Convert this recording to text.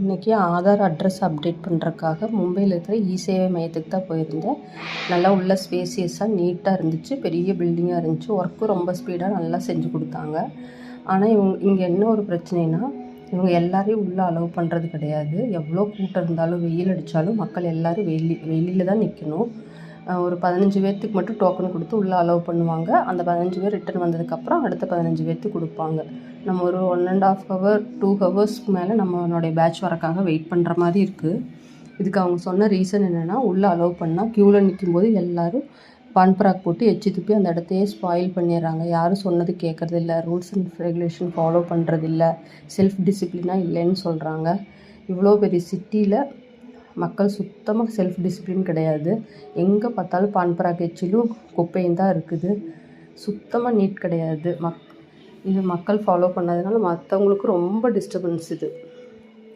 இன்றைக்கி Aadhaar address update பண்ணுறதுக்காக மும்பையில் இருக்கிற இ-சேவை மையத்துக்கு தான் போயிருந்தேன். நல்லா உள்ள ஸ்பேசியஸாக நீட்டாக இருந்துச்சு. பெரிய பில்டிங்காக இருந்துச்சு. ஒர்க்கும் ரொம்ப ஸ்பீடாக நல்லா செஞ்சு கொடுத்தாங்க. ஆனால் இங்கே என்ன ஒரு பிரச்சனைனா, இவங்க எல்லாரையும் உள்ளே அலோவ் பண்ணுறது கிடையாது. எவ்வளோ கூட்டம் இருந்தாலும் வெயில் அடித்தாலும் மக்கள் எல்லோரும் வெளியில் தான் நிற்கணும். ஒரு 15 பேர்த்துக்கு மட்டும் டோக்கன் கொடுத்து உள்ளே அலோவ் பண்ணுவாங்க. அந்த 15 பேர் ரிட்டர்ன் வந்ததுக்கப்புறம் அடுத்த 15 பேர்த்துக்கு கொடுப்பாங்க. நம்ம ஒரு 1.5 ஹவர் 2 ஹவர்ஸ்க்கு மேலே நம்மளுடைய பேட்ச் வரக்காக வெயிட் பண்ணுற மாதிரி இருக்குது. இதுக்கு அவங்க சொன்ன ரீசன் என்னென்னா, உள்ளே அலோவ் பண்ணால் க்யூவில் நிற்கும்போது எல்லோரும் பான்பராக் போட்டு எச்சி துப்பி அந்த இடத்தையே ஸ்பாயில் பண்ணிடுறாங்க. யாரும் சொன்னது கேட்குறதில்ல, ரூல்ஸ் அண்ட் ரெகுலேஷன் ஃபாலோ பண்ணுறதில்ல, செல்ஃப் டிசிப்ளினாக இல்லைன்னு சொல்கிறாங்க. இவ்வளோ பெரிய சிட்டியில் மக்கள் சுத்தமாக செல்ஃப் டிசிப்ளின் கிடையாது. எங்கே பார்த்தாலும் பான்பராக் எச்சிலும் குப்பையும் தான் இருக்குது. சுத்தமாக நீட் கிடையாது. இது மக்கள் ஃபாலோ பண்ணாதனால மற்றவங்களுக்கு ரொம்ப டிஸ்டர்பன்ஸ் இது.